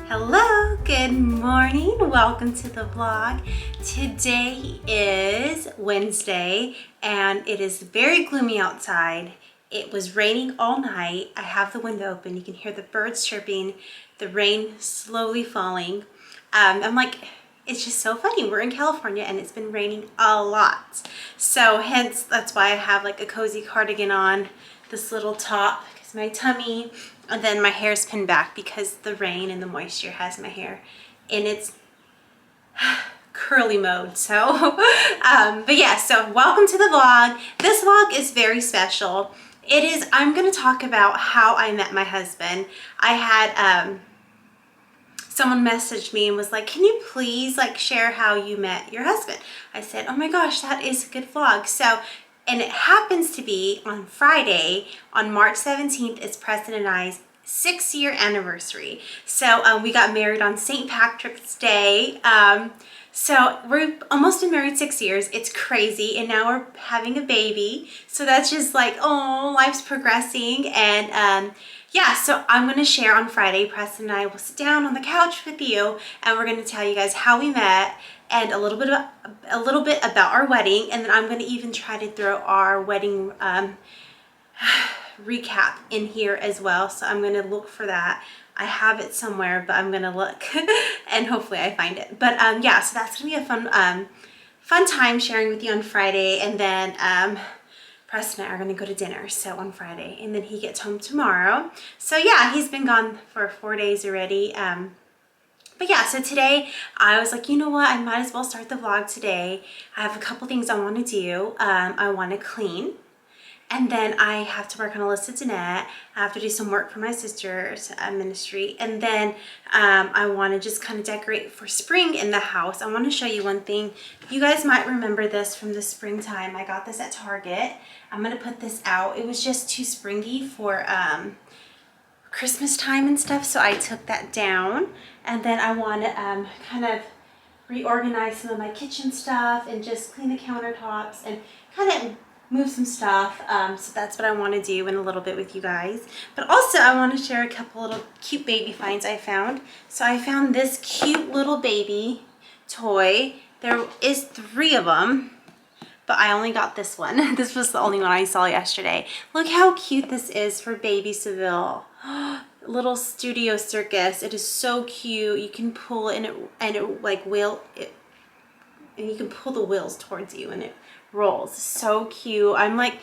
Hello, good morning. Welcome to the vlog. Today is Wednesday and it is very gloomy outside. It was raining all night. I have the window open. You can hear the birds chirping, the rain slowly falling. It's just so funny. We're in California and it's been raining a lot. So hence, that's why I have like a cozy cardigan on, this little top, because my tummy, and then my hair's pinned back because the rain and the moisture has my hair in its curly mode. So, but yeah, so welcome to the vlog. This vlog is very special. I'm going to talk about how I met my husband. I had, someone messaged me and was like, can you please share how you met your husband? I said, oh my gosh, that is a good vlog. So, and it happens to be on Friday, on March 17th, it's Preston and I's 6-year anniversary. So we got married on St. Patrick's Day. So we're almost been married 6 years. It's crazy. And now we're having a baby. So that's just like, oh, life's progressing. And yeah, so I'm going to share on Friday. Preston and I will sit down on the couch with you and we're going to tell you guys how we met and a little bit about our wedding. And then I'm going to even try to throw our wedding recap in here as well. So I'm going to look for that. I have it somewhere, but I'm going to look and hopefully I find it. But yeah, so that's going to be a fun time sharing with you on Friday. And then Preston and I are going to go to dinner, so on Friday, and then he gets home tomorrow. So yeah, he's been gone for 4 days already. But yeah, so today I was like, you know what, I might as well start the vlog today. I have a couple things I want to do. I want to clean, and then I have to work on a list of Danette. I have to do some work for my sister's ministry, and then I want to just kind of decorate for spring in the house. I want to show you one thing. You guys might remember this from the springtime. I got this at Target. I'm going to put this out. It was just too springy for Christmas time and stuff, so I took that down. And then I want to kind of reorganize some of my kitchen stuff and just clean the countertops and kind of move some stuff. So that's what I want to do in a little bit with you guys. But also I want to share a couple little cute baby finds I found. So I found this cute little baby toy. There is 3 of them, but I only got this one. This was the only one I saw yesterday. Look how cute this is for baby Savelle. Little studio circus. It is so cute. You can pull and you can pull the wheels towards you and it rolls. So cute. I'm like,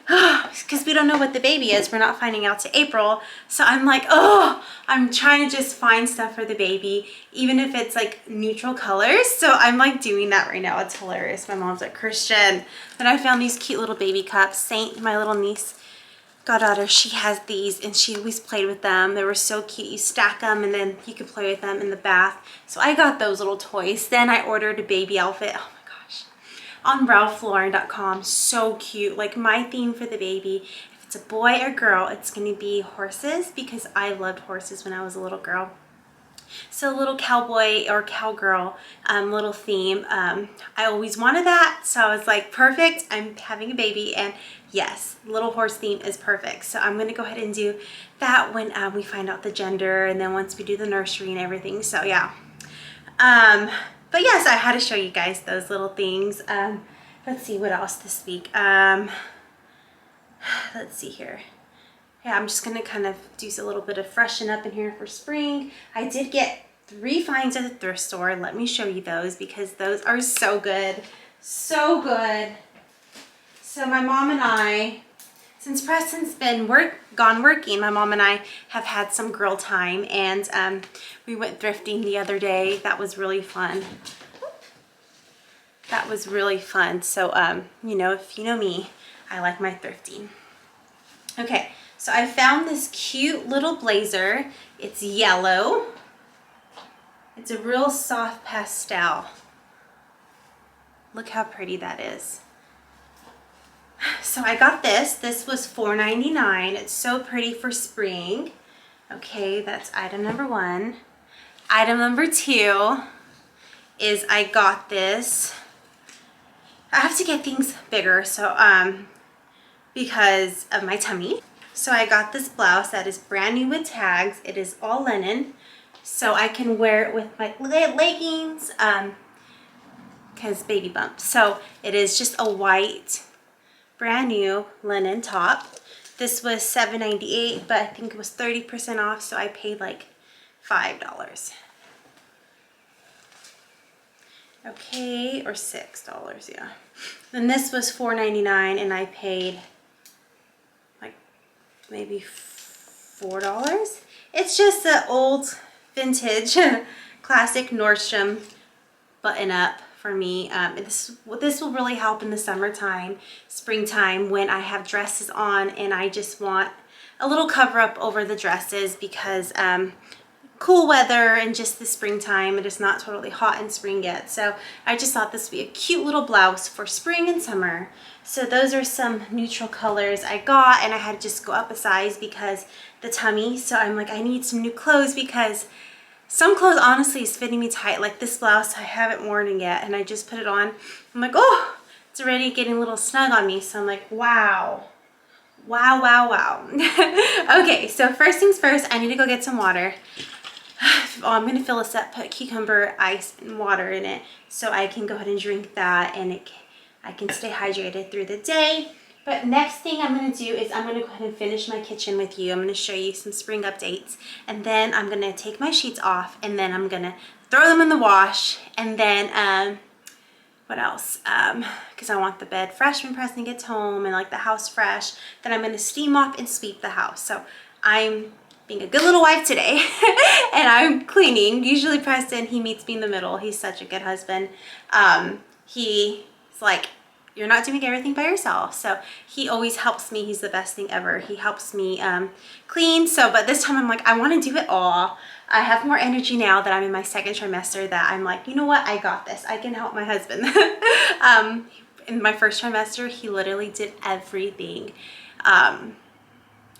because we don't know what the baby is. We're not finding out to April. So I'm like, oh, I'm trying to just find stuff for the baby, even if it's like neutral colors. So I'm like doing that right now. It's hilarious. My mom's like, Christian. Then I found these cute little baby cups. Saint, my little niece, goddaughter, she has these and she always played with them. They were so cute. You stack them and then you could play with them in the bath. So I got those little toys. Then I ordered a baby outfit. Oh my gosh. On ralphlauren.com. So cute. Like my theme for the baby, if it's a boy or girl, it's going to be horses because I loved horses when I was a little girl. So a little cowboy or cowgirl little theme. I always wanted that. So I was like, perfect. I'm having a baby and yes, little horse theme is perfect. So I'm going to go ahead and do that when we find out the gender and then once we do the nursery and everything. So yeah. But yes, I had to show you guys those little things. Let's see what else this week. Let's see here. Yeah, I'm just going to kind of do a little bit of freshen up in here for spring. I did get 3 finds at the thrift store. Let me show you those because those are so good. So good. So my mom and I, since Preston's been gone working, my mom and I have had some girl time and we went thrifting the other day. That was really fun. That was really fun. So, you know, if you know me, I like my thrifting. Okay. So I found this cute little blazer. It's yellow. It's a real soft pastel. Look how pretty that is. So I got this. This was $4.99. It's so pretty for spring. Okay, that's item number 1. Item number 2 is I got this. I have to get things bigger, so because of my tummy. So I got this blouse that is brand new with tags. It is all linen. so I can wear it with my leggings, because baby bump. So it is just a white, brand new linen top. This was $7.98, but I think it was 30% off, so I paid like $5. Okay, or $6, yeah. Then this was $4.99, and I paid like maybe $4. It's just an old vintage classic Nordstrom button up for me. This will really help in the summertime, springtime, when I have dresses on and I just want a little cover up over the dresses because cool weather and just the springtime. It is not totally hot in spring yet, so I just thought this would be a cute little blouse for spring and summer. So those are some neutral colors I got, and I had to just go up a size because the tummy. So I'm like, I need some new clothes because some clothes honestly is fitting me tight. Like this blouse, I haven't worn it yet, and I just put it on. I'm like, oh, it's already getting a little snug on me. So I'm like, wow. Wow, wow, wow. Okay, so first things first, I need to go get some water. Oh, I'm gonna fill this up, put cucumber, ice, and water in it so I can go ahead and drink that, and I can stay hydrated through the day. But next thing I'm gonna do is I'm gonna go ahead and finish my kitchen with you. I'm gonna show you some spring updates, and then I'm gonna take my sheets off, and then I'm gonna throw them in the wash, and then what else? Because I want the bed fresh when Preston gets home and like the house fresh. Then I'm gonna steam mop and sweep the house. So I'm being a good little wife today and I'm cleaning. Usually Preston, he meets me in the middle. He's such a good husband. He's like, you're not doing everything by yourself. So he always helps me. He's the best thing ever. He helps me clean. So, but this time I'm like, I want to do it all. I have more energy now that I'm in my second trimester that I'm like, you know what? I got this. I can help my husband. In my first trimester, he literally did everything.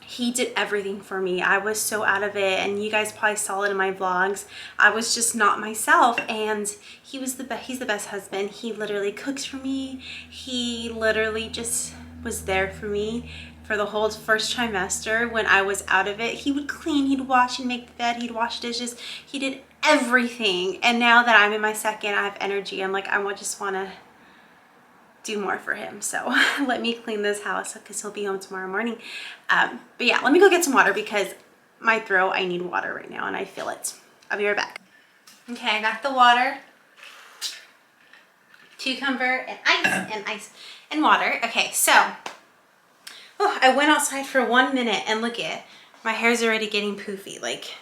He did everything for me. I was so out of it, and you guys probably saw it in my vlogs. I was just not myself, and he's the best husband. He literally cooks for me. He literally just was there for me for the whole first trimester. When I was out of it, he would clean, he'd wash and make the bed, he'd wash dishes. He did everything. And now that I'm in my second, I have energy. I'm like, just want to do more for him. So let me clean this house because he'll be home tomorrow morning. But yeah, let me go get some water because my throat, I need water right now and I feel it. I'll be right back. Okay, I got the water, cucumber and ice and water. Okay, so I went outside for 1 minute and look at my hair's already getting poofy, like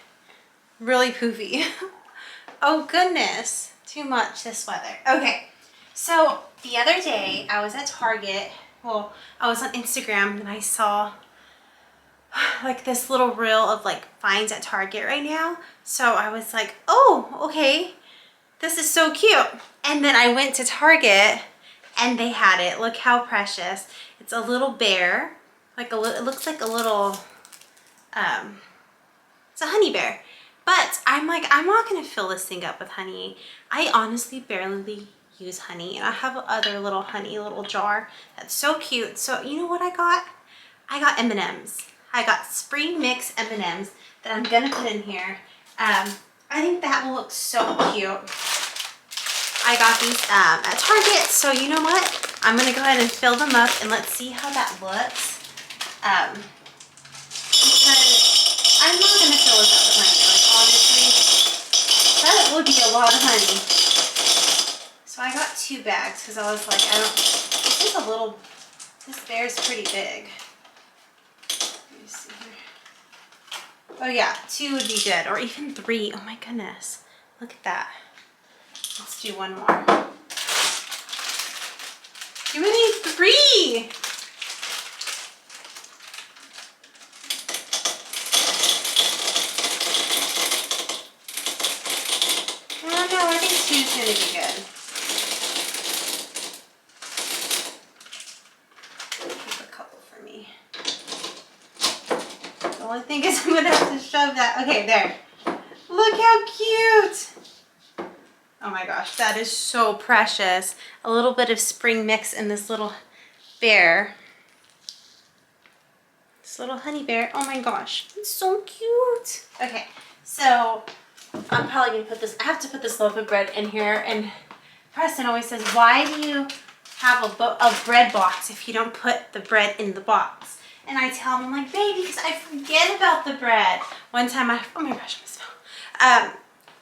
really poofy. Oh goodness, too much this weather. Okay, so the other day I was at Target. Well, I was on Instagram and I saw like this little reel of like finds at Target right now. So I was like, oh, okay, this is so cute. And then I went to Target and they had it. Look how precious. It's a little bear. Like it looks like a little, it's a honey bear. But I'm like, I'm not gonna fill this thing up with honey. I honestly barely use honey, and I have other little honey, little jar that's so cute. So you know what I got? I got M&Ms. I got spring mix M&Ms that I'm gonna put in here. I think that will look so cute. I got these at Target, so you know what? I'm gonna go ahead and fill them up and let's see how that looks. Because I'm not gonna fill this up with honey, like honestly, that would be a lot of honey. So I got 2 bags because I was like, this bear's pretty big. Let me see here. Oh yeah, 2 would be good, or even 3. Oh my goodness, look at that. Let's do 1 more. You need 3. I don't know, I think 2's gonna be good. Keep a couple for me. The only thing is I'm gonna have to shove that. Okay, there. Look how cute. Oh my gosh, that is so precious. A little bit of spring mix in this little bear. This little honey bear. Oh my gosh, it's so cute. Okay, so I'm probably gonna put this, I have to put this loaf of bread in here, and Preston always says, why do you have a bread box if you don't put the bread in the box? And I tell him, I'm like, baby, because I forget about the bread. One time oh my gosh, I'm smell.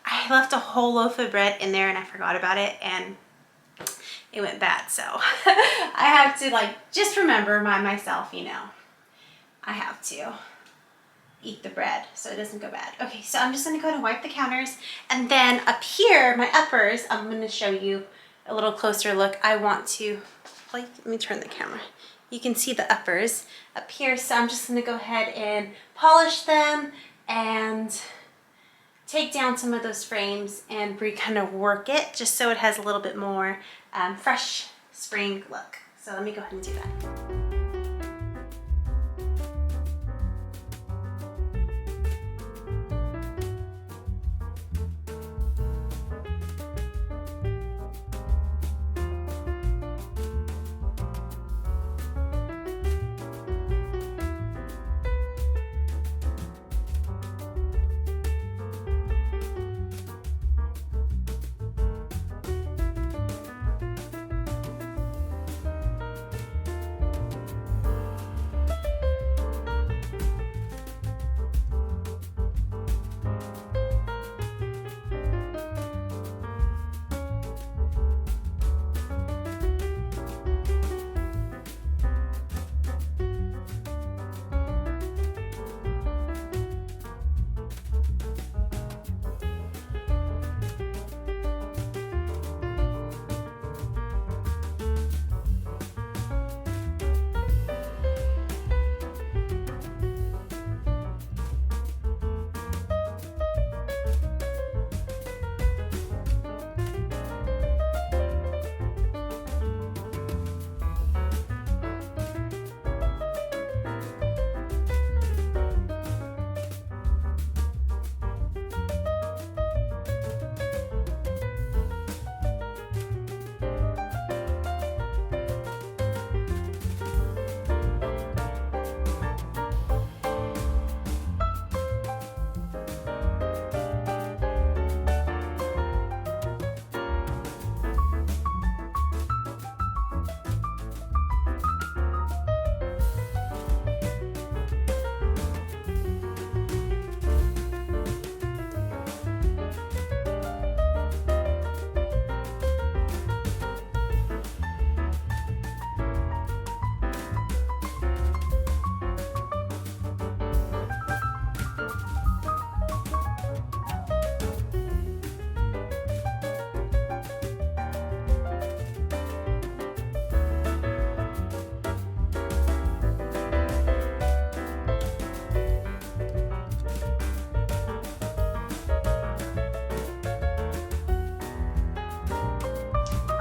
I left a whole loaf of bread in there and I forgot about it, and it went bad. So I have to like just remember myself, you know, I have to eat the bread so it doesn't go bad. Okay, so I'm just gonna go ahead and wipe the counters, and then up here, my uppers, I'm gonna show you a little closer look. I want to, like, let me turn the camera. You can see the uppers up here, so I'm just gonna go ahead and polish them and take down some of those frames and kind of work it just so it has a little bit more fresh spring look. So let me go ahead and do that.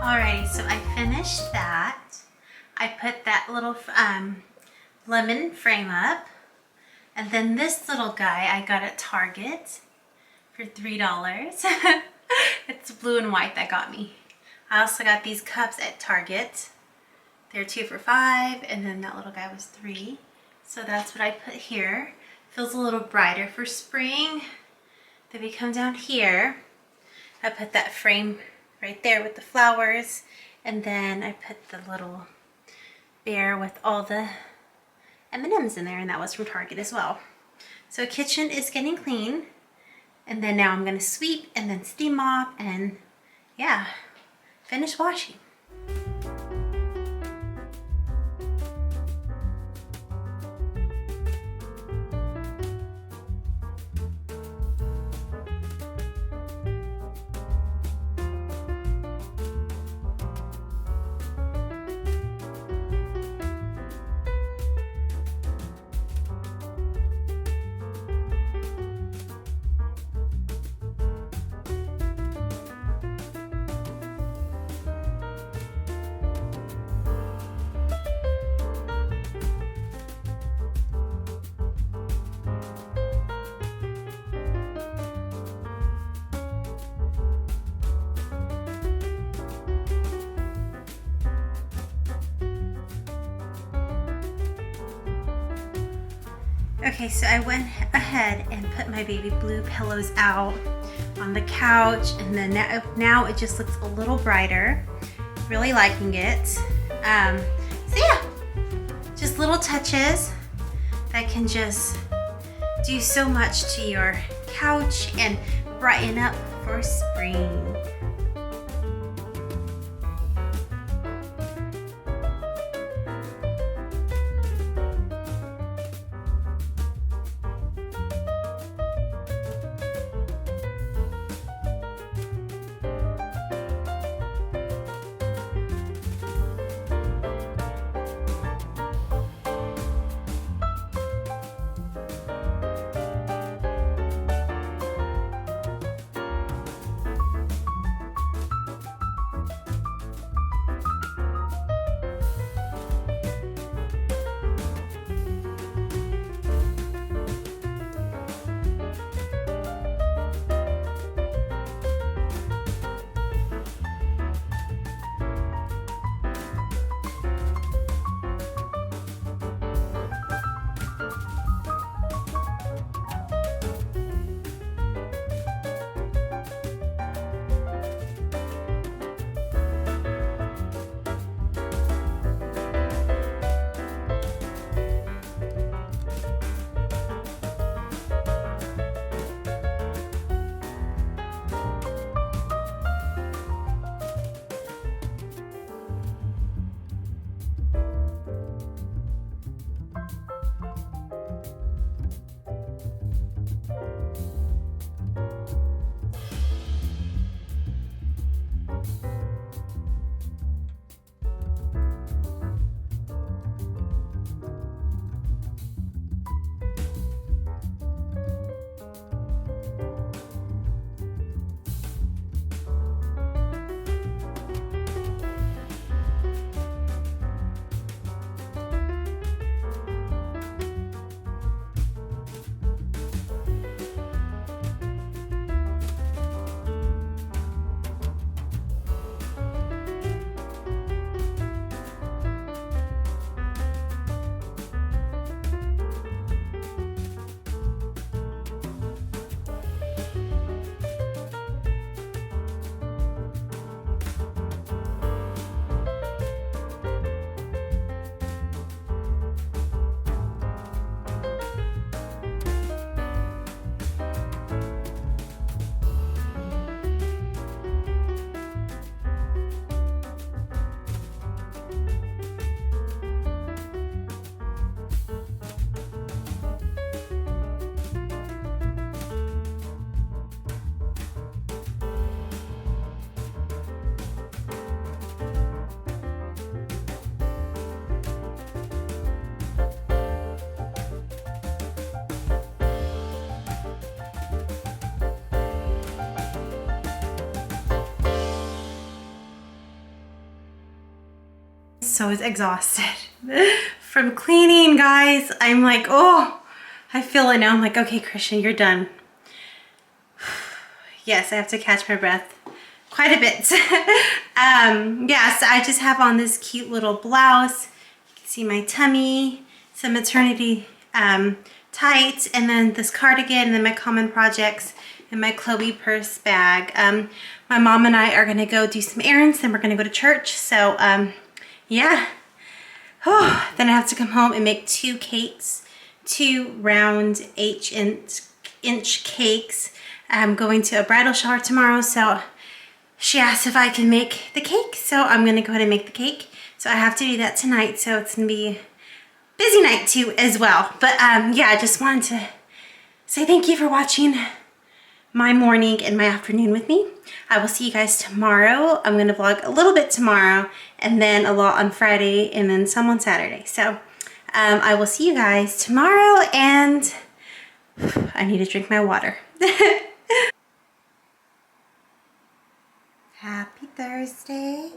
Alrighty, so I finished that. I put that little lemon frame up. And then this little guy I got at Target for $3. It's blue and white that got me. I also got these cups at Target. They're 2 for $5, and then that little guy was $3. So that's what I put here. Feels a little brighter for spring. Then we come down here. I put that frame right there with the flowers, and then I put the little bear with all the M&Ms in there, and that was from Target as well. So kitchen is getting clean, and then now I'm gonna sweep and then steam mop and yeah, finish washing. Okay, so I went ahead and put my baby blue pillows out on the couch, and then now it just looks a little brighter. Really liking it. So yeah, just little touches that can just do so much to your couch and brighten up for spring. So exhausted from cleaning, guys. I'm like, oh, I feel it now. I'm like, okay, Christian, you're done. Yes, I have to catch my breath quite a bit. Yeah, so I just have on this cute little blouse. You can see my tummy, some maternity tights, and then this cardigan, and then my common projects, and my Chloe purse bag. My mom and I are gonna go do some errands, then we're gonna go to church. So yeah. Oh, then I have to come home and make 2 cakes, 2 round 8-inch cakes. I'm going to a bridal shower tomorrow, so she asked if I can make the cake, so I'm gonna go ahead and make the cake. So I have to do that tonight, so it's gonna be a busy night too as well. But yeah, I just wanted to say thank you for watching my morning and my afternoon with me. I will see you guys tomorrow. I'm gonna vlog a little bit tomorrow, and then a lot on Friday, and then some on Saturday. So I will see you guys tomorrow, and I need to drink my water. Happy Thursday.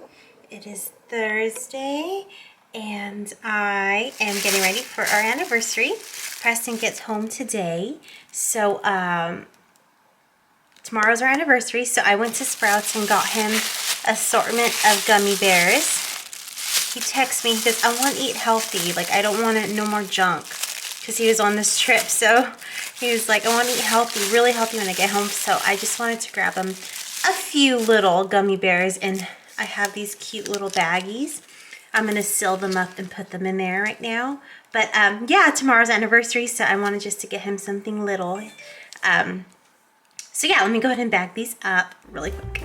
It is Thursday, and I am getting ready for our anniversary. Preston gets home today, so tomorrow's our anniversary, so I went to Sprouts and got him assortment of gummy bears. He texts me, he says, I want to eat healthy, like I don't want no more junk. because he was on this trip. So he was like, I want to eat healthy, really healthy when I get home. So I just wanted to grab him a few little gummy bears, and I have these cute little baggies. I'm going to seal them up and put them in there right now. But yeah, tomorrow's anniversary, so I wanted just to get him something little. So yeah, let me go ahead and bag these up really quick.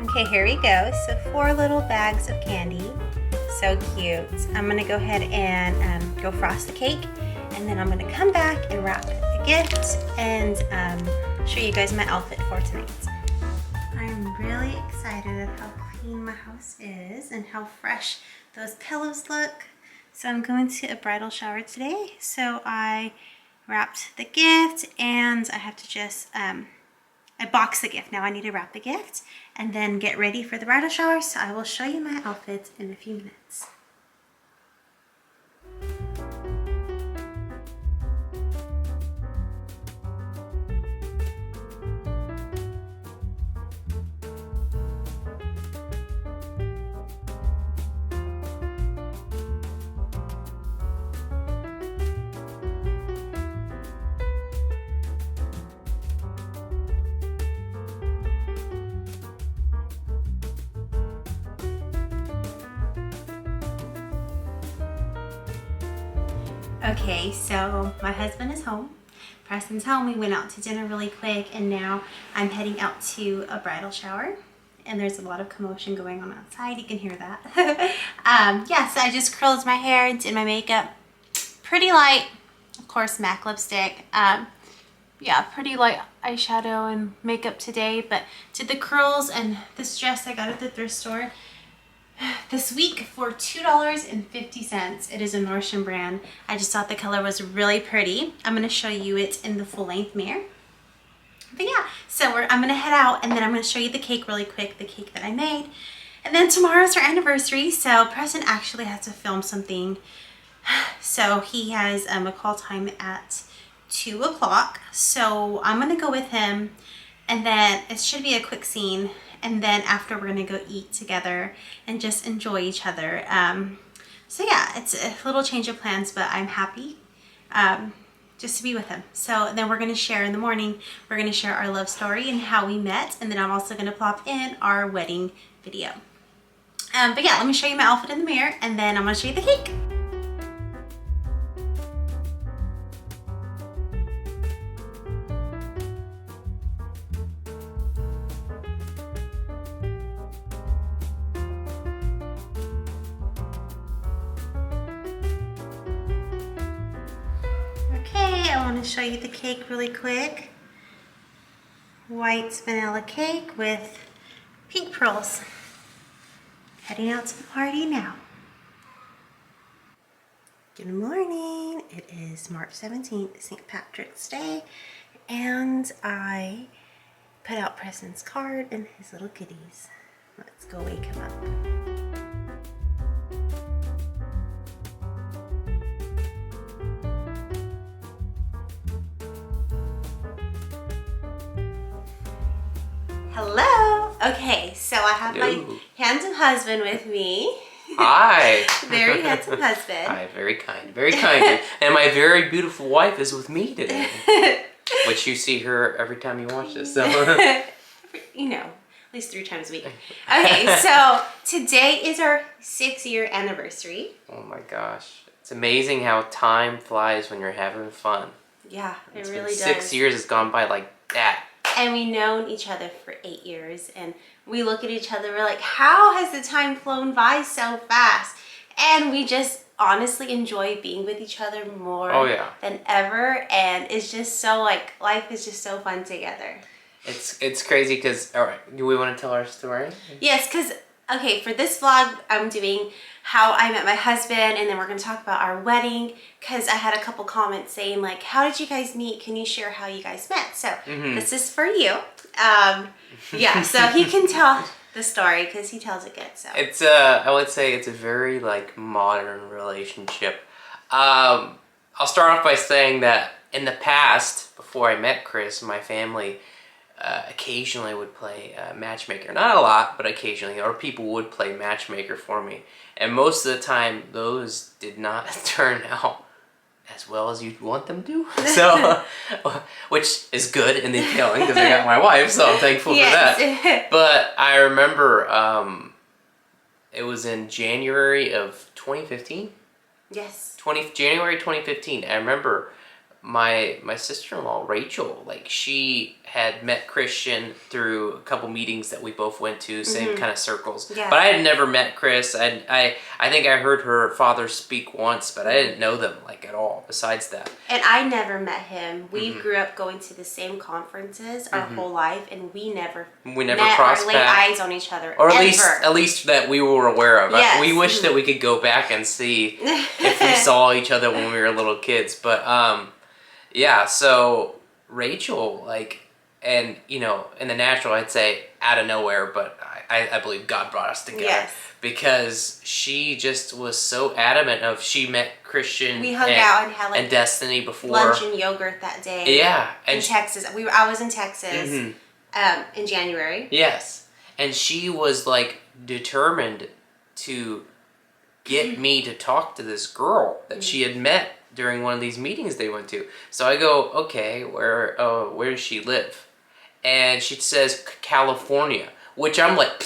Okay, here we go. So 4 little bags of candy. So cute. I'm gonna go ahead and go frost the cake, and then I'm gonna come back and wrap the gift and show you guys my outfit for tonight. I'm really excited at how clean my house is and how fresh those pillows look. So I'm going to a bridal shower today. So I wrapped the gift, and I have to just I boxed the gift. Now I need to wrap the gift and then get ready for the bridal shower. So I will show you my outfit in a few minutes. Okay, so my husband is home. Preston's home. We went out to dinner really quick, and now I'm heading out to a bridal shower. And there's a lot of commotion going on outside. You can hear that. Yeah, so I just curled my hair and did my makeup. Pretty light, of course, MAC lipstick. Yeah, pretty light eyeshadow and makeup today, but did the curls and this dress I got at the thrift store this week for $2.50. It is a Nordstrom brand. I just thought the color was really pretty. I'm going to show you it in the full length mirror. But yeah, so I'm going to head out, and then I'm going to show you the cake really quick, the cake that I made. And then tomorrow's our anniversary, so Preston actually has to film something. So he has a call time at 2 o'clock. So I'm going to go with him, and then it should be a quick scene. And then after, we're gonna go eat together and just enjoy each other. So yeah, it's a little change of plans, but I'm happy just to be with him. So then we're gonna share in the morning, we're gonna share our love story and how we met. And then I'm also gonna plop in our wedding video. But yeah, let me show you my outfit in the mirror, and then I'm gonna show you the cake. I want to show you the cake really quick. White vanilla cake with pink pearls. Heading out to the party now. Good morning. It is March 17th, St. Patrick's Day, and I put out Preston's card and his little goodies. Let's go wake him up. Hello. Okay, so I have my handsome husband with me. Hi. Very handsome husband. Hi, very kind, very kind. And my very beautiful wife is with me today, which you see her every time you watch this. So. You know, at least 3 times a week. Okay, so today is our 6-year anniversary. Oh my gosh. It's amazing how time flies when you're having fun. Yeah, it It's really been does. 6 years has gone by like that. And we've known each other for 8 years, and we look at each other, we're like, how has the time flown by so fast? And we just honestly enjoy being with each other more than ever, and it's just so like, life is just so fun together. It's crazy because, all right, do we want to tell our story? Yes, because, okay, for this vlog, I'm doing how I met my husband, and then we're going to talk about our wedding, because I had a couple comments saying, like, how did you guys meet? Can you share how you guys met? So this is for you. Yeah, so he can tell the story, because he tells it good. So It's, I would say it's a very, like, modern relationship. I'll start off by saying that in the past, before I met Chris, my family occasionally would play matchmaker. Not a lot, but occasionally. Or people would play matchmaker for me. And most of the time, those did not turn out as well as you'd want them to. So, which is good in the feeling because I got my wife, so I'm thankful for that. But I remember it was in January of 2015. Yes. January 2015. I remember my sister-in-law Rachel, like, she had met Christian through a couple meetings that we both went to, same kind of circles. Yeah. But I had never met Chris. I think I heard her father speak once, but I didn't know them like at all besides that. And I never met him. We grew up going to the same conferences our whole life, and we never met crossed or laid paths. eyes on each other. Or ever. at least that we were aware of. Yes. We wish that we could go back and see if we saw each other when we were little kids. But yeah, so Rachel, like, and, you know, in the natural, I'd say out of nowhere, but I believe God brought us together. Yes. Because she just was so adamant of, she met Christian We hung out and had, like, and Destiny before. lunch and yogurt that day. Yeah. In Texas. I was in Texas in January. Yes. And she was, like, determined to get me to talk to this girl that she had met during one of these meetings they went to. So I go, okay, where does she live? And she says California, which I'm like,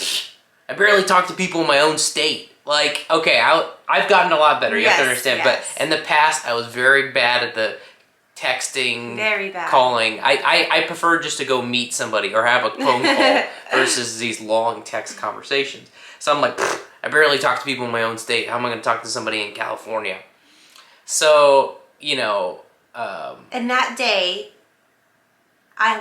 I barely talk to people in my own state. Like, okay, I've gotten a lot better, you have to understand. Yes. But in the past, I was very bad at the texting, very bad. Calling. I prefer just to go meet somebody or have a phone call versus these long text conversations. So I'm like, I barely talk to people in my own state. How am I going to talk to somebody in California? So, you know... and that day,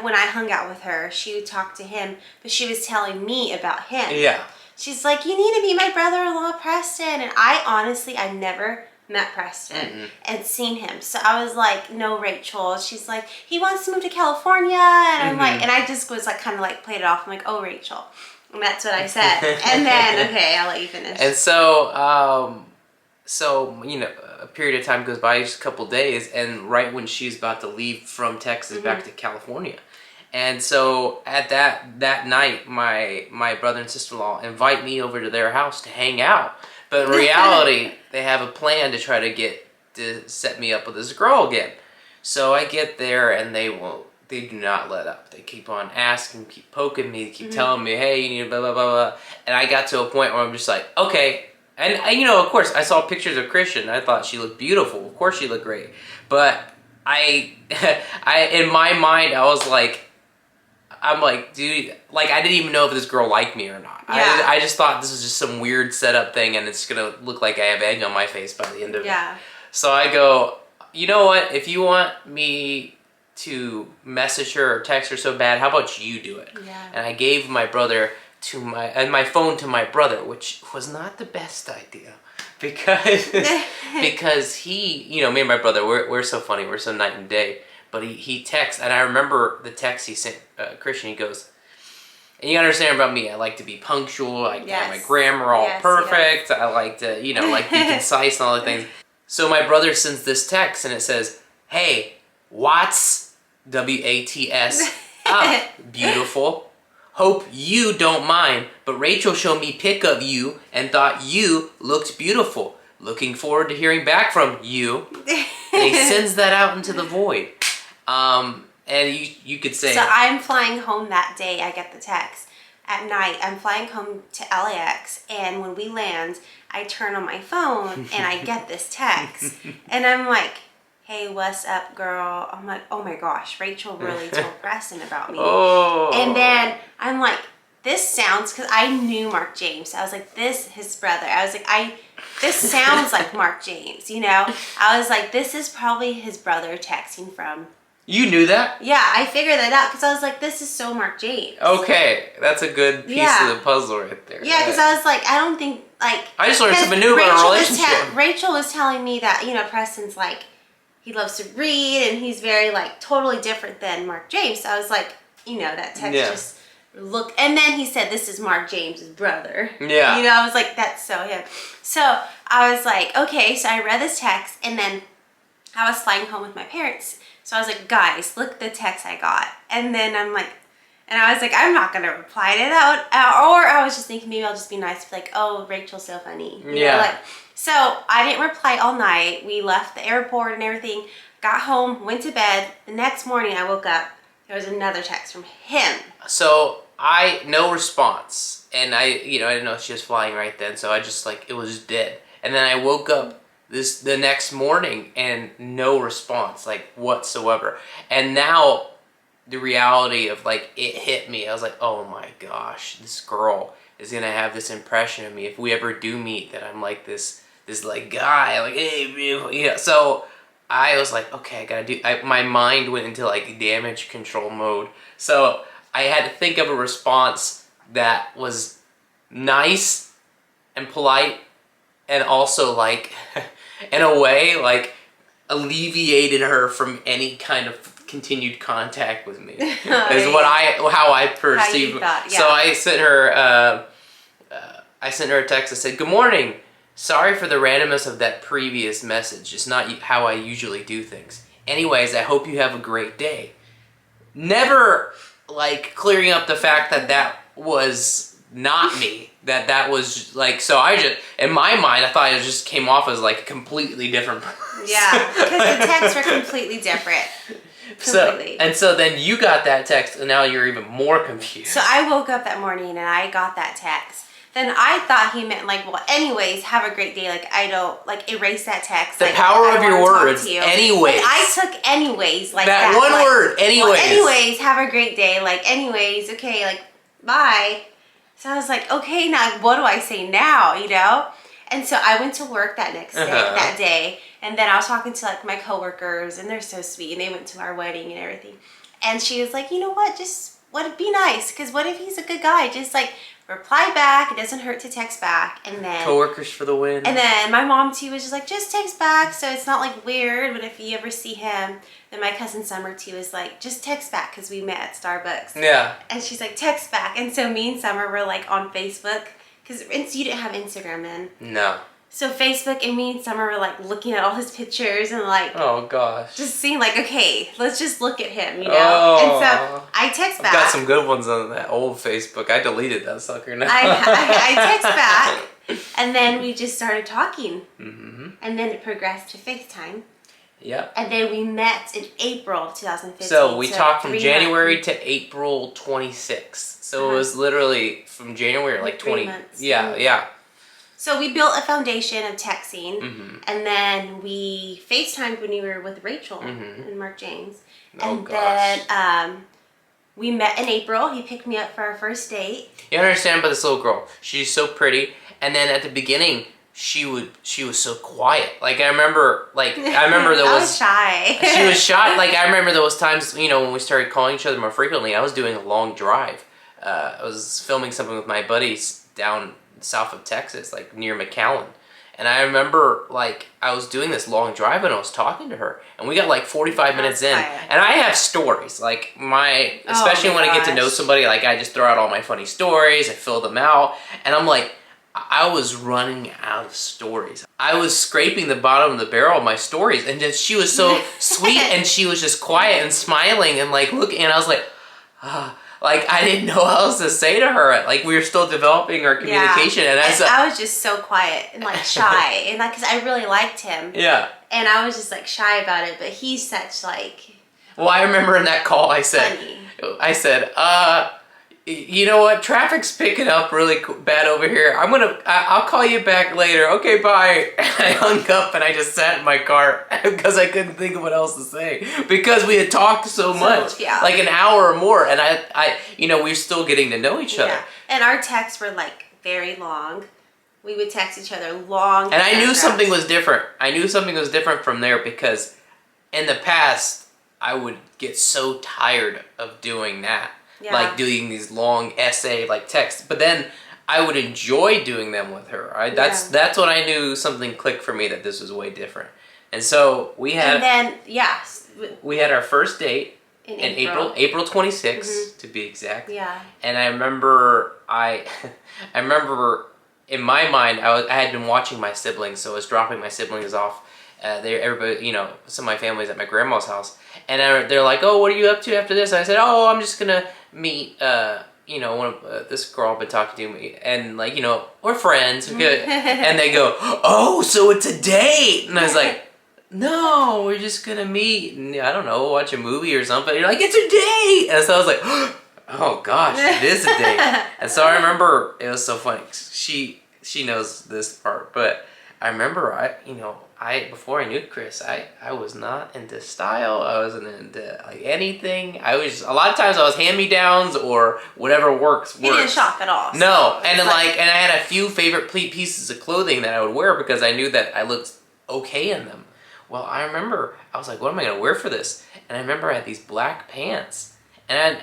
when I hung out with her, she would talk to him, but she was telling me about him. Yeah. She's like, you need to meet my brother-in-law, Preston. And I never met Preston and seen him. So I was like, no, Rachel. She's like, he wants to move to California. And I'm like, and I just was like, kind of like played it off. I'm like, oh, Rachel. And that's what I said. And then, okay, I'll let you finish. And so, you know, a period of time goes by, just a couple days, and right when she's about to leave from Texas back to California. And so at that night, my brother and sister-in-law invite me over to their house to hang out. But in reality, they have a plan to try to set me up with this girl again. So I get there, and they do not let up. They keep on asking, keep poking me, keep telling me, hey, you need blah, blah, blah, blah. And I got to a point where I'm just like, okay. And you know, of course, I saw pictures of Christian. I thought she looked beautiful. Of course she looked great. But I in my mind, I'm like, dude, like, I didn't even know if this girl liked me or not. Yeah. I just thought this was just some weird setup thing, and it's going to look like I have egg on my face by the end of it. So I go, you know what? If you want me to message her or text her so bad, how about you do it? Yeah. And I gave my brother my phone to my brother, which was not the best idea because he, me and my brother, we're so funny. We're so night and day. But he texts, and I remember the text he sent Christian. He goes, and you understand about me, I like to be punctual. I like to have my grammar all perfect. I like to, like be concise and all the things. So my brother sends this text, and it says, "Hey, what's WATS up, beautiful? Hope you don't mind, but Rachel showed me pic of you and thought you looked beautiful. Looking forward to hearing back from you." And he sends that out into the void. And you could say... So I'm flying home that day. I get the text at night. I'm flying home to LAX, and when we land, I turn on my phone and I get this text. And I'm like, "Hey, what's up, girl?" I'm like, "Oh my gosh, Rachel really told Preston about me." Oh. And then I'm like, this sounds, because I knew Mark James. I was like, his brother. I was like, this sounds like Mark James, I was like, this is probably his brother texting from. You knew that? Yeah, I figured that out because I was like, this is so Mark James. Okay, that's a good piece of the puzzle right there. Yeah, because I was like, I don't think, like... I just learned something new about our relationship. Rachel was telling me that, Preston's like, he loves to read and he's very, like, totally different than Mark James. So I was like, that text just looked... And then he said, this is Mark James's brother. Yeah. I was like, that's so him. So I was like, okay, so I read this text and then I was flying home with my parents. So I was like, guys, look at the text I got. And then I'm like, I was like, I'm not going to reply to that. Or I was just thinking maybe I'll just be nice to be like, oh, Rachel's so funny. So I didn't reply all night. We left the airport and everything. Got home, went to bed. The next morning I woke up. There was another text from him. So no response. And I didn't know she was flying right then. So I just it was dead. And then I woke up the next morning and no response whatsoever. And now the reality of it hit me. I was like, oh my gosh, this girl is gonna have this impression of me if we ever do meet, that I'm like this guy, hey, so I was like, okay, I gotta my mind went into damage control mode. So I had to think of a response that was nice and polite and also in a way alleviated her from any kind of continued contact with me. Is how I perceive. So I sent her a text that said, "Good morning. Sorry for the randomness of that previous message. It's not how I usually do things. Anyways, I hope you have a great day." Never clearing up the fact that was not me. That was so I just, in my mind, I thought it just came off as a completely different person. Yeah, because the texts were completely different. Completely. So then you got that text, and now you're even more confused. So I woke up that morning and I got that text. Then I thought he meant well, anyways, have a great day. I don't erase that text. The power of your words. Anyways. I took anyways that one word. Anyways. Well, anyways, have a great day. Anyways, okay, bye. So I was like, okay, now what do I say now? And so I went to work that that day, and then I was talking to my coworkers, and they're so sweet, and they went to our wedding and everything. And she was like, you know what? Just be nice, because what if he's a good guy? Just reply back. It doesn't hurt to text back. And then coworkers for the win. And then my mom too was just just text back, so it's not weird. But if you ever see him, then my cousin Summer too is just text back, because we met at Starbucks. Yeah. And she's like, text back. And so me and Summer were on Facebook, because you didn't have Instagram then. No. So Facebook and me and Summer were looking at all his pictures and oh gosh, just seeing okay, let's just look at him, Oh. And so I text back. I've got some good ones on that old Facebook. I deleted that sucker now. I text back, and then we just started talking, and then it progressed to FaceTime. Yep. And then we met in April of 2015. So we talked from January to April 26th. So it was literally from January 20. 3 months. Yeah, yeah. So we built a foundation of texting, Mm-hmm. and then we FaceTimed when you were with Rachel Mm-hmm. and Mark James. Oh, And gosh. then we met in April. He picked me up for our first date. You understand about this little girl? She's so pretty, and then at the beginning, she was so quiet. I remember there I was was shy. she was shy. I remember there was times when we started calling each other more frequently. I was doing a long drive. I was filming something with my buddies down south of Texas, near McAllen, And I remember, like, I was doing this long drive and I was talking to her. And we got like 45 minutes in. And I have stories. Like, especially when I get to know somebody, like, I just throw out all my funny stories. I fill them out. And I'm like, I was running out of stories. I was scraping the bottom of the barrel of my stories. And just, she was so sweet and she was just quiet and smiling and, like, looking. And I was like, like, I didn't know what else to say to her. Like, we were still developing our communication. And I was just so quiet and, like, shy. And, like, because I really liked him. Yeah. And I was just, like, shy about it. But he's such, like... Well, I remember in that call, I said, you know what? Traffic's picking up really bad over here. I'll call you back later. Okay, bye. And I hung up and I just sat in my car because I couldn't think of what else to say because we had talked so much, like an hour or more. And I, we were still getting to know each other. And our texts were like very long. We would text each other long. And I knew something was different. I knew something was different from there because in the past, I would get so tired of doing that. Yeah. Like doing these long essay like texts, but then I would enjoy doing them with her. Right? That's when I knew something clicked for me that this was way different. And so we had we had our first date in April 26th to be exact. Yeah. And I remember I remember in my mind I had been watching my siblings, so I was dropping my siblings off. Everybody, some of my family's at my grandma's house, and they're like, "Oh, what are you up to after this?" And I said, "Oh, I'm just gonna meet, this girl I've been talking to me, and like, we're friends." And they go, "Oh, so it's a date?" And I was like, "No, we're just gonna meet, and I don't know, watch a movie or something." And you're like, "It's a date," and so I was like, "Oh gosh, it is a date." And so I remember it was so funny. She knows this part, but I remember before I knew Chris, I was not into style. I wasn't into like anything. A lot of times I was hand-me-downs or whatever works. You didn't shop at all. No, and then and I had a few favorite pieces of clothing that I would wear because I knew that I looked okay in them. Well, I remember I was like, what am I gonna wear for this? And I remember I had these black pants, and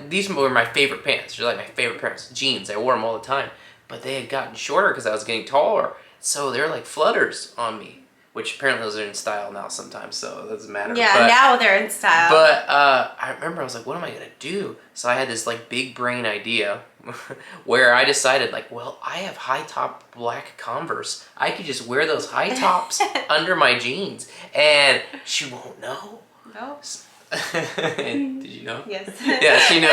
these were my favorite pants. They're like my favorite pants, jeans. I wore them all the time, but they had gotten shorter because I was getting taller. So they're like flutters on me, which apparently those are in style now sometimes, so it doesn't matter. Yeah, now they're in style. But I remember I was like, what am I going to do? So I had this like big brain idea where I decided like, well, I have high top black Converse. I could just wear those high tops under my jeans and she won't know. No. Did you know? Yes. Yeah, she knows.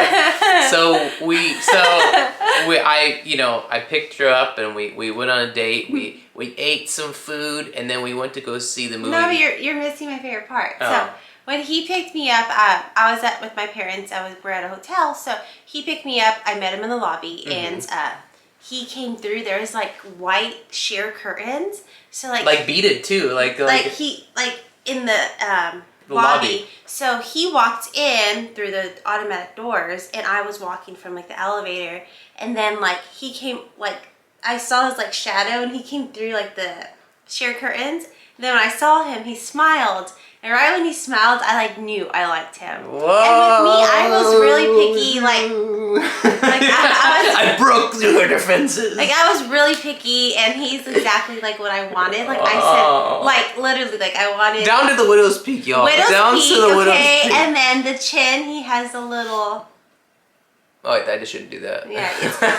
I picked her up and we went on a date. We ate some food and then we went to go see the movie. No, but you're missing my favorite part. Oh. So when he picked me up, I was with my parents. We're at a hotel, so he picked me up. I met him in the lobby, and he came through. There was like white sheer curtains, so like beaded too, in the lobby. So he walked in through the automatic doors, and I was walking from like the elevator, and then like he came, like I saw his like shadow, and he came through like the sheer curtains. And then when I saw him, he smiled, and right when he smiled, I like knew I liked him. Whoa. And with me, I was really picky, I broke through her defenses. Like I was really picky, and he's exactly like what I wanted. Like I said, like literally, like I wanted down to the widow's peak, y'all. Down to the widow's peak. And then the chin, he has a little. Oh, I just shouldn't do that. Yeah,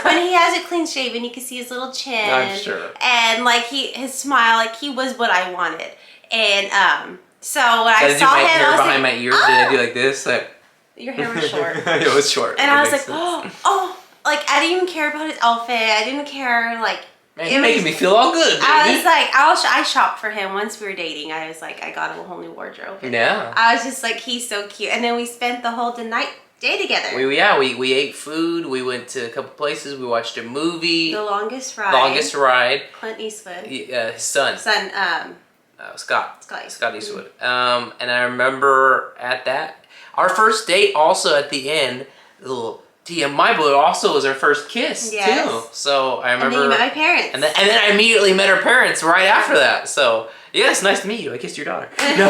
when he has it clean shaven, you can see his little chin. I'm sure. And like his smile, like he was what I wanted. And so when I saw him, hair I was behind like, my ears. Did I do like this? Like, your hair was short. It was short. And I was like, oh, like I didn't even care about his outfit. I didn't care, like. Man, you're making me feel all good, baby. I was like, I shopped for him once we were dating. I was like, I got him a whole new wardrobe. Yeah. I was just like, he's so cute. And then we spent the whole day together. We ate food. We went to a couple places. We watched a movie. The Longest Ride. Clint Eastwood. His son. Scott Eastwood. Mm-hmm. And I remember at that, our first date also at the end, little my boy also was our first kiss too. So I remember. And then you met my parents. And then I immediately met her parents right after that. So yes, nice to meet you. I kissed your daughter. No,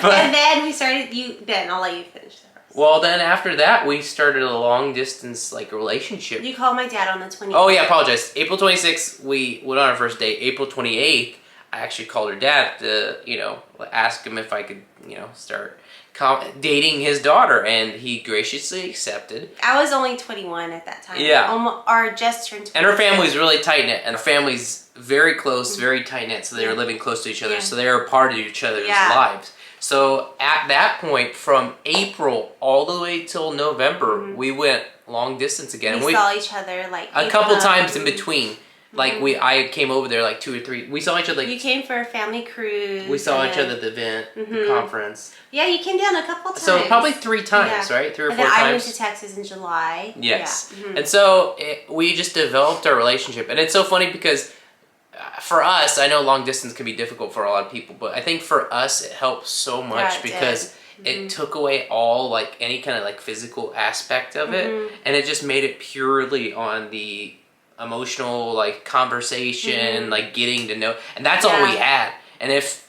but and then we started. Ben, I'll let you finish the rest. Well, then after that, we started a long distance like relationship. You called my dad on the 28th. Oh yeah, I apologize. April 26th, we went on our first date. April 28th, I actually called her dad to, ask him if I could, start dating his daughter, and he graciously accepted. I was only 21 at that time. Yeah. Or just turned 20. And her family's really tight knit, and her family's very close, very tight knit. So they were living close to each other, so they were a part of each other's lives. So at that point, from April all the way till November, we went long distance again. We saw each other like a couple times in between. Like I came over there like 2 or 3. We saw each other. You came for a family cruise. We saw each other at the event, the conference. Yeah, you came down a couple times. So probably 3 times, right? 3 or 4 times. And then I went to Texas in July. Yes. Yeah. And so we just developed our relationship, and it's so funny because for us, I know long distance can be difficult for a lot of people, but I think for us it helped so much because it took away all like any kind of like physical aspect of it, and it just made it purely on the emotional like conversation, like getting to know, and that's all we had. And if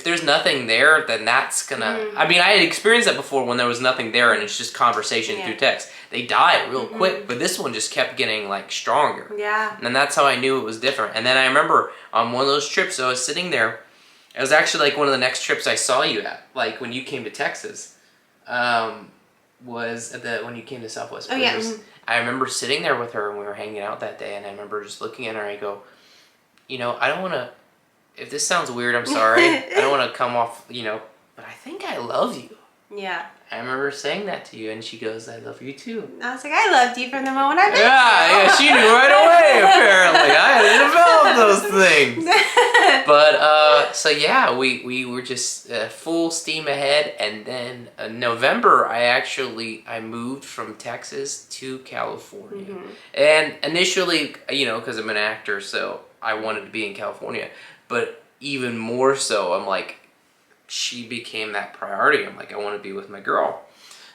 there's nothing there, then that's gonna I mean, I had experienced that before when there was nothing there and it's just conversation through text. They die real quick, but this one just kept getting like stronger. Yeah. And that's how I knew it was different. And then I remember on one of those trips, I was sitting there. It was actually like one of the next trips I saw you at, like when you came to Texas. Was at when you came to Southwest Cruise. I remember sitting there with her and we were hanging out that day, and I remember just looking at her and I go, I don't want to, if this sounds weird, I'm sorry. I don't want to come off, but I think I love you. Yeah. I remember saying that to you, and she goes, I love you too. I was like, I loved you from the moment I met you. Yeah, she knew right away, apparently. I had developed those things. But, so yeah, we were just full steam ahead, and then in November, I moved from Texas to California. And initially, because I'm an actor, so I wanted to be in California. But even more so, I'm like, she became that priority. I'm like, I want to be with my girl.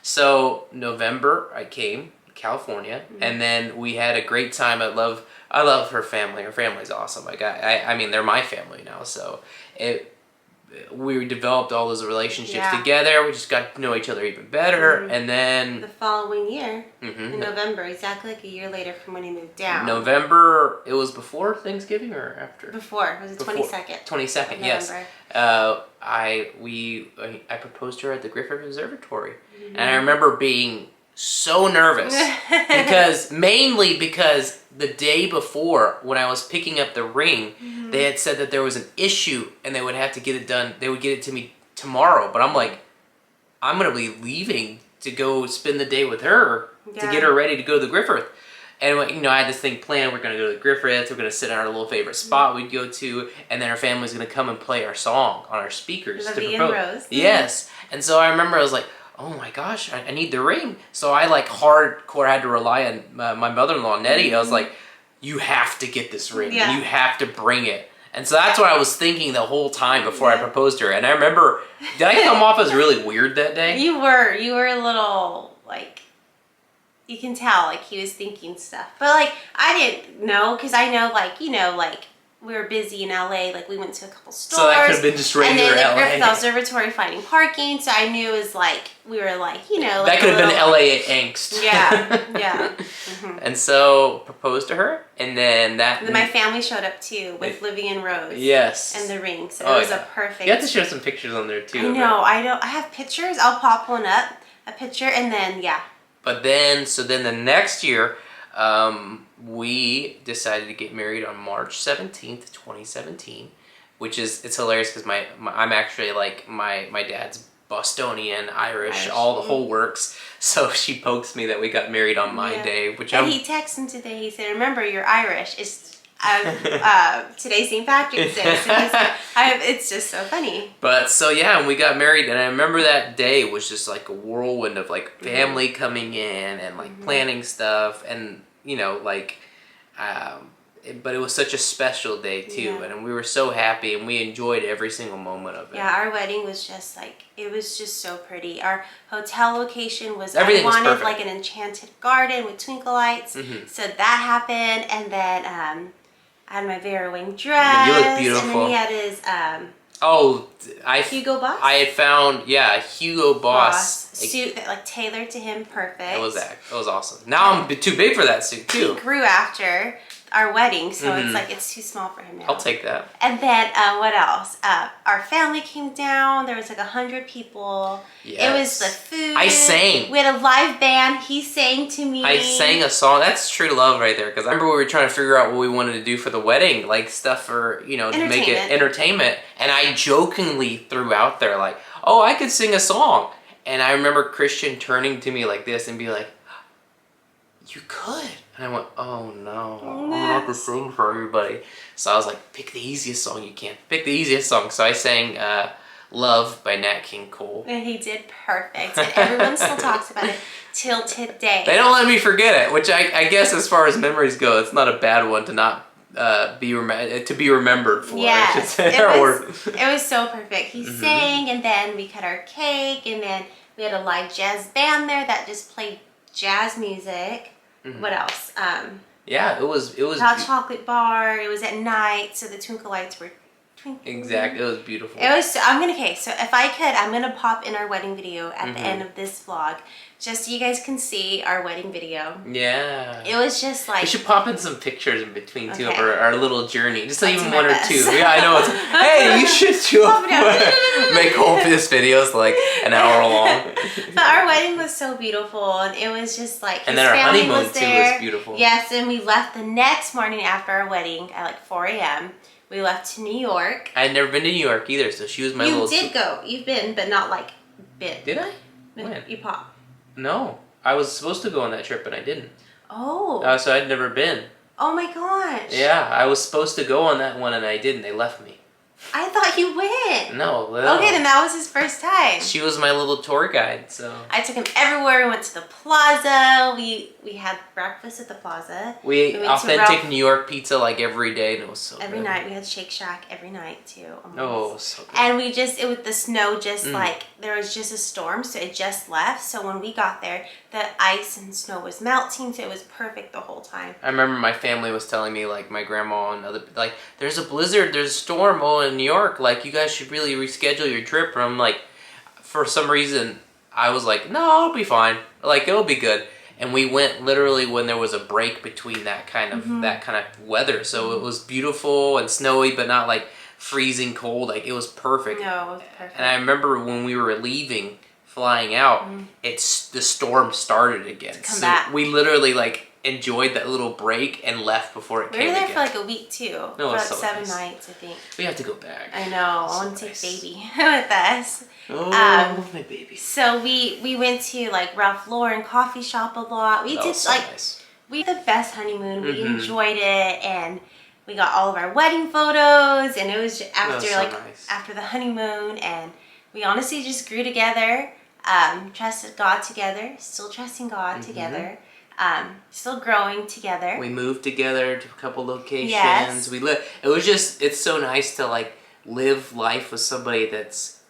So November, I came to California, and then we had a great time. I love her family. Her family's awesome. I mean, they're my family now. So we developed all those relationships together. We just got to know each other even better, and then the following year, in November, exactly like a year later from when he moved down. November. It was before Thanksgiving or after? Before. It was the 22nd. 22nd, yes. I proposed to her at the Griffith Observatory, and I remember being so nervous mainly because the day before when I was picking up the ring, they had said that there was an issue and they would have to get it done. They would get it to me tomorrow, but I'm like, I'm gonna be leaving to go spend the day with her to get her ready to go to the Griffith. And I had this thing planned. We're gonna go to the Griffith. We're gonna sit in our little favorite spot we'd go to, and then our family's gonna come and play our song on our speakers to propose. Rose. Yes. And so I remember I was like, oh my gosh, I need the ring. So I like hardcore had to rely on my mother-in-law Nettie. I was like, you have to get this ring. And you have to bring it. And so that's what I was thinking the whole time before I proposed to her. And I remember, did I come off as really weird that day? You were a little like, you can tell like he was thinking stuff, but like I didn't know, because I know like we were busy in LA, like we went to a couple stores. So that could have been just regular LA. And then the Griffith Observatory finding parking, so I knew it was like, we were like, like that could have been LA angst. Yeah. And so proposed to her, and then And then my family showed up too with Livy and Rose. Yes. And the ring, so it was a perfect. You have to show some pictures on there too. I know, I have pictures. I'll pop one up, a picture, and then But then, the next year, we decided to get married on March 17th, 2017, which it's hilarious because I'm actually like my dad's Bostonian, Irish, all the whole works. So she pokes me that we got married on my day, which he texted him today. He said, "Remember, you're Irish. It's today's St. Patrick's Day." So it's just so funny. But so and we got married, and I remember that day was just like a whirlwind of like family coming in and like planning stuff, and but it was such a special day too, and we were so happy, and we enjoyed every single moment of it. Yeah, our wedding was just like, it was just so pretty. Our hotel location was, everything I wanted was like an enchanted garden with twinkle lights, so that happened, and then I had my Vera Wang dress. You look beautiful. And then he had his Oh, Hugo Boss? I had found, yeah, a Hugo Boss suit that like tailored to him, perfect. It was awesome. Now I'm too big for that suit too. He grew after our wedding, so it's like it's too small for him now. I'll take that. And then what else? Our family came down. There was like 100 people. Yes. It was the food. I sang. We had a live band. He sang to me. I sang a song. That's true love right there. Because I remember we were trying to figure out what we wanted to do for the wedding, like stuff for to make it entertainment. And I jokingly threw out there like, "Oh, I could sing a song." And I remember Christian turning to me like this and be like, "You could." And I went, "Oh no, I'm gonna have to sing for everybody." So I was like, "Pick the easiest song you can. Pick the easiest song." So I sang "Love" by Nat King Cole. And he did perfect. And everyone still talks about it till today. They don't let me forget it, which I guess as far as memories go, it's not a bad one to not be remembered for. Yes, it was so perfect. He sang, and then we cut our cake, and then we had a live jazz band there that just played jazz music. What else? Yeah, it was hot chocolate bar. It was at night, so the twinkle lights were twinkling. Exactly, it was beautiful. It was. So if I could, I'm gonna pop in our wedding video at the end of this vlog, just so you guys can see our wedding video. Yeah. It was just like. We should pop in some pictures in between too of Okay. our little journey, just like I'll even do my one or best. two. Yeah, I know. Hey, you should make whole this videos like an hour long. But our wedding was so beautiful, and it was just like And his then our family honeymoon was too there. was beautiful. Yes, and we left the next morning after our wedding at like 4 a.m. We left to New York. I had never been to New York either, so she was my little. You did go. You've been, but not like been. Did I? When? You pop. No, I was supposed to go on that trip, but I didn't. Oh. So I'd never been. Oh my gosh. Yeah, I was supposed to go on that one, and I didn't. They left me. I thought you went. No. Well, Okay, then that was his first time. She was my little tour guide, so. I took him everywhere. We went to the plaza. We had breakfast at the plaza. We went to authentic New York pizza like every day, and it was so every good. night. We had Shake Shack every night too. Oh, so good. And it with the snow just like, there was just a storm, so it just left. So when we got there, the ice and snow was melting, so it was perfect the whole time. I remember my family was telling me, like my grandma and other, like, there's a blizzard, there's a storm in New York, like you guys should really reschedule your trip. And I'm like, for some reason, I was like, no, it'll be fine. Like, it'll be good. And we went literally when there was a break between that kind of weather. So it was beautiful and snowy, but not like freezing cold. Like, it was perfect. No, it was perfect. And I remember when we were leaving, flying out, the storm started again. Come back. We literally like enjoyed that little break and left before it We came were there again. for like a week too. No, for like so 7 nice. nights, I think. We have to go back. I know. I want to take baby with us. Oh, my baby. So we went to like Ralph Lauren coffee shop a lot. We did So like nice. we had the best honeymoon. We enjoyed it, and we got all of our wedding photos. And it was just after so nice. after the honeymoon, and we honestly just grew together. Trusted God together. Still trusting God together. Still growing together. We moved together to a couple locations. Yes. It's so nice to like live life with somebody that's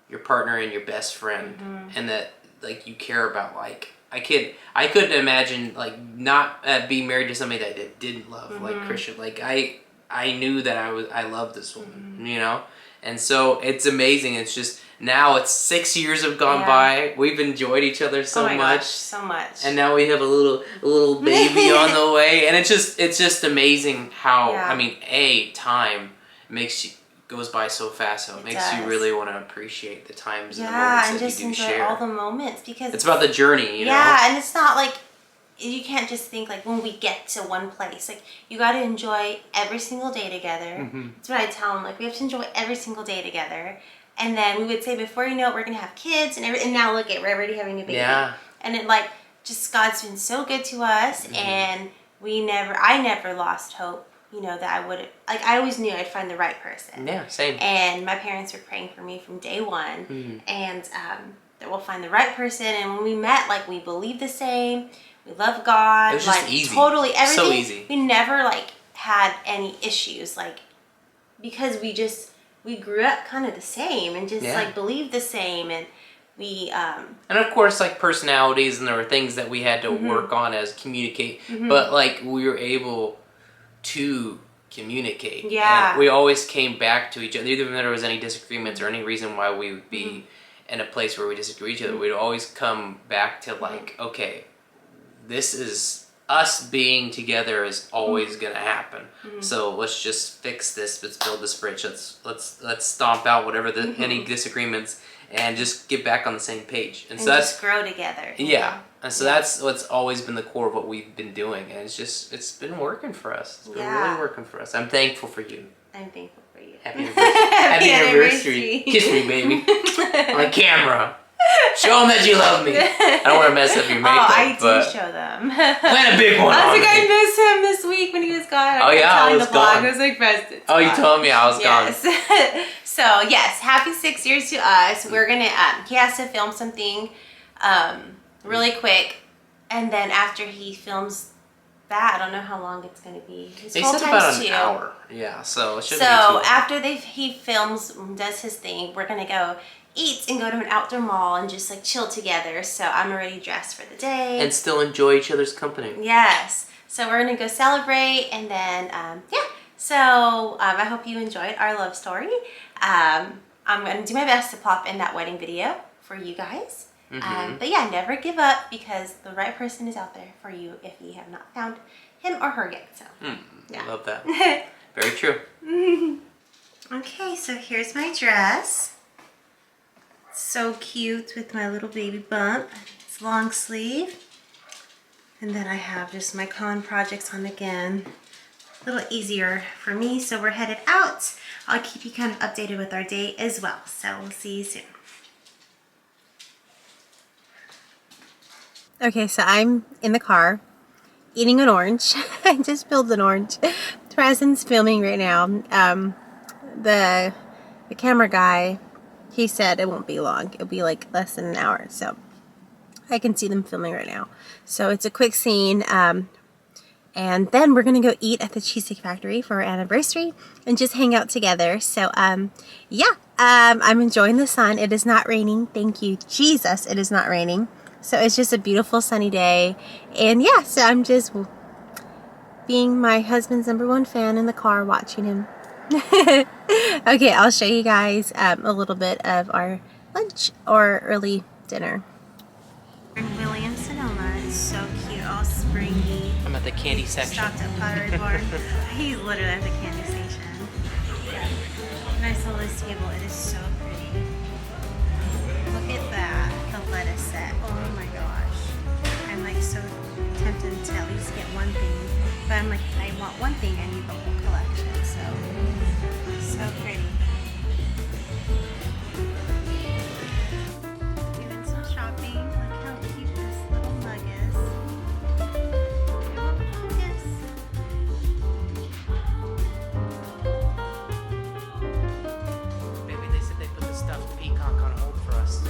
your partner and your best friend, and that like you care about. Like I couldn't imagine like not being married to somebody that I didn't love, like Christian. Like I knew that I loved this woman, and so it's amazing. It's just now it's 6 years have gone by. We've enjoyed each other so much. Gosh, so much. And now we have a little baby on the way, and it's just amazing how time goes by so fast. So it makes you really want to appreciate the times and the moments and that just you do enjoy share. all the moments, because It's about the journey, you know. Yeah, and it's not like you can't just think like when we get to one place. Like you got to enjoy every single day together. That's what I tell them. Like we have to enjoy every single day together. And then we would say, before you know it, we're gonna have kids, and now look at, we're already having a baby. Yeah. And it like just God's been so good to us, and I never lost hope. That I would I always knew I'd find the right person. Yeah, same. And my parents were praying for me from day one, and that we'll find the right person. And when we met, like we believed the same, we love God. It was just easy. Totally everything. So easy. We never like had any issues, like because we grew up kind of the same and just like believed the same, and we and of course like personalities, and there were things that we had to work on as communicate, but like we were able to communicate. Yeah. And we always came back to each other, even if there was any disagreements or any reason why we would be in a place where we disagree with each other. We'd always come back to like, okay, this is us being together is always gonna happen. So let's just fix this. Let's build this bridge. Let's stomp out whatever any disagreements and just get back on the same page. And so that's just grow together. yeah. And so that's what's always been the core of what we've been doing, and it's been working for us. It's been really working for us. I'm thankful for you. I'm thankful for you. Happy anniversary. Happy anniversary. Kiss me, baby. On camera. Show them that you love me. I don't want to mess up your makeup. I do show them. Plant a big one. I was on like, me. I miss him this week when he was gone. Oh yeah, I was gone. I was like, Preston. Oh, you told me I was gone. So yes, happy 6 years to us. We're gonna. He has to film something, really quick, and then after he films that, I don't know how long it's gonna be. They said about an hour. Yeah, so it shouldn't be too long. After he films, does his thing, we're gonna go eat and go to an outdoor mall and just like chill together. So I'm already dressed for the day. And still enjoy each other's company. Yes. So we're gonna go celebrate, and then yeah. So I hope you enjoyed our love story. I'm gonna do my best to pop in that wedding video for you guys. But yeah, never give up, because the right person is out there for you if you have not found him or her yet. So yeah. I love that. Very true. Okay, so here's my dress. So cute with my little baby bump. It's long sleeve. And then I have just my con projects on again. A little easier for me. So we're headed out. I'll keep you kind of updated with our day as well. So we'll see you soon. Okay, so I'm in the car eating an orange. I just peeled an orange. Preston's filming right now. The camera guy, he said it won't be long. It'll be like less than an hour. So I can see them filming right now. So it's a quick scene. And then we're going to go eat at the Cheesecake Factory for our anniversary and just hang out together. So yeah, I'm enjoying the sun. It is not raining. Thank you, Jesus. It is not raining. So it's just a beautiful sunny day. And yeah, so I'm just being my husband's #1 fan in the car watching him. Okay, I'll show you guys a little bit of our lunch or early dinner. Williams Sonoma is so cute, all springy. I'm at the candy section. Stopped at Pottery Barn. He's literally at the candy station. Nice little this table. It is so pretty. Look at that, the lettuce set. Oh my gosh. I'm like so tempted to at least get one thing. But I'm like, if I want one thing, I need the whole collection. So pretty. Doing some shopping. Look how cute this little mug is. Maybe they said they put the stuffed peacock on hold for us.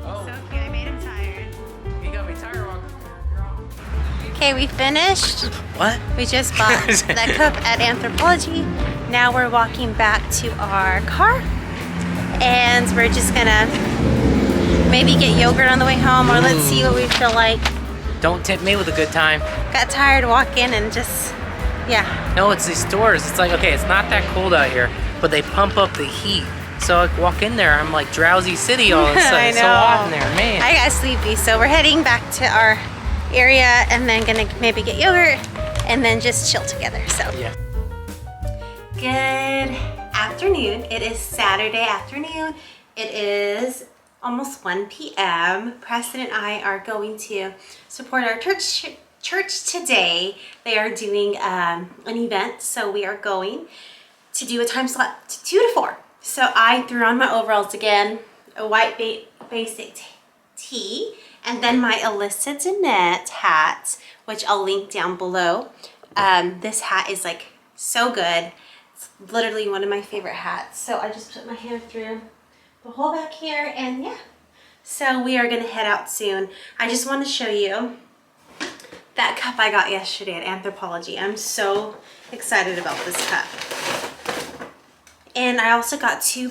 Oh. So cute. I made him tired. You got me tired. Okay, we finished. What? We just bought the cup at Anthropologie. Now we're walking back to our car, and we're just gonna maybe get yogurt on the way home, or let's see what we feel like. Don't tempt me with a good time. Got tired walking and just, yeah. No, it's these stores. It's like, okay, it's not that cold out here, but they pump up the heat. So I walk in there, I'm like drowsy city all of a sudden. I It's know. so hot in there, man. I got sleepy, so we're heading back to our area and then gonna maybe get yogurt and then just chill together. So Yeah. good afternoon. It is Saturday afternoon. It is almost 1 p.m. Preston and I are going to support our church today. They are doing an event, so we are going to do a time slot 2 to 4. So I threw on my overalls again, a white basic tee, and then my Alyssa Danette hat, which I'll link down below. This hat is like so good. It's literally one of my favorite hats. So I just put my hand through the hole back here, and yeah. So we are gonna head out soon. I just want to show you that cup I got yesterday at Anthropologie. I'm so excited about this cup. And I also got two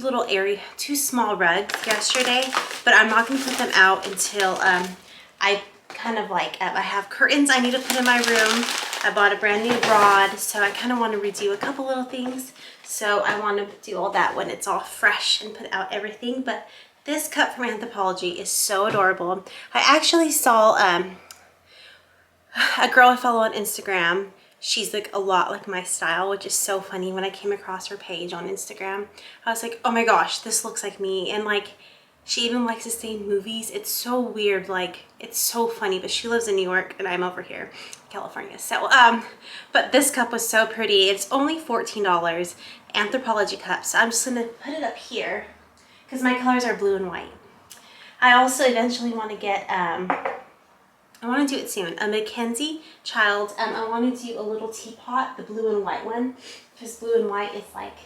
small rugs yesterday, but I'm not gonna put them out until I kind of like, I have curtains I need to put in my room. I bought a brand new rod, so I kind of want to redo a couple little things. So I want to do all that when it's all fresh and put out everything. But this cup from Anthropologie is so adorable. I actually saw a girl I follow on Instagram. She's like a lot like my style, which is so funny. When I came across her page on Instagram, I was like, oh my gosh, this looks like me. And like, she even likes to stay in movies. It's so weird, like, it's so funny. But she lives in New York and I'm over here in California. So, but this cup was so pretty. It's only $14, Anthropologie cup. So I'm just gonna put it up here because my colors are blue and white. I also eventually want to get, I want to do it soon, a Mackenzie Child. I want to do a little teapot, the blue and white one, because blue and white is like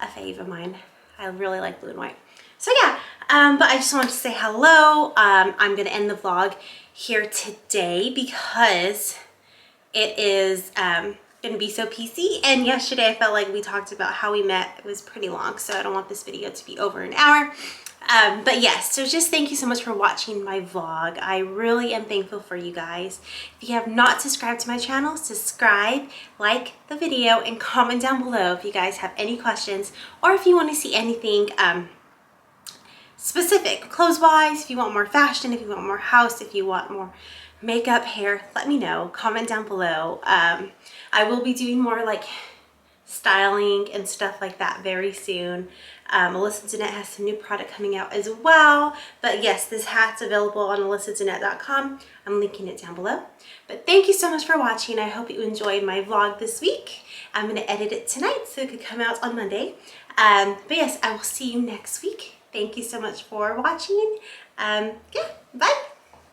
a fave of mine. I really like blue and white. So yeah, but I just wanted to say hello. I'm going to end the vlog here today because it is going to be so PC. And yesterday I felt like we talked about how we met. It was pretty long, so I don't want this video to be over an hour. But yes, so just thank you so much for watching my vlog. I really am thankful for you guys. If you have not subscribed to my channel, subscribe, like the video, and comment down below if you guys have any questions or if you want to see anything specific, clothes-wise, if you want more fashion, if you want more house, if you want more makeup, hair, let me know. Comment down below. I will be doing more like styling and stuff like that very soon. Melissa Danette has some new product coming out as well. But yes, this hat's available on melissadanette.com. I'm linking it down below. But thank you so much for watching. I hope you enjoyed my vlog this week. I'm going to edit it tonight so it could come out on Monday. But yes, I will see you next week. Thank you so much for watching. Yeah, bye.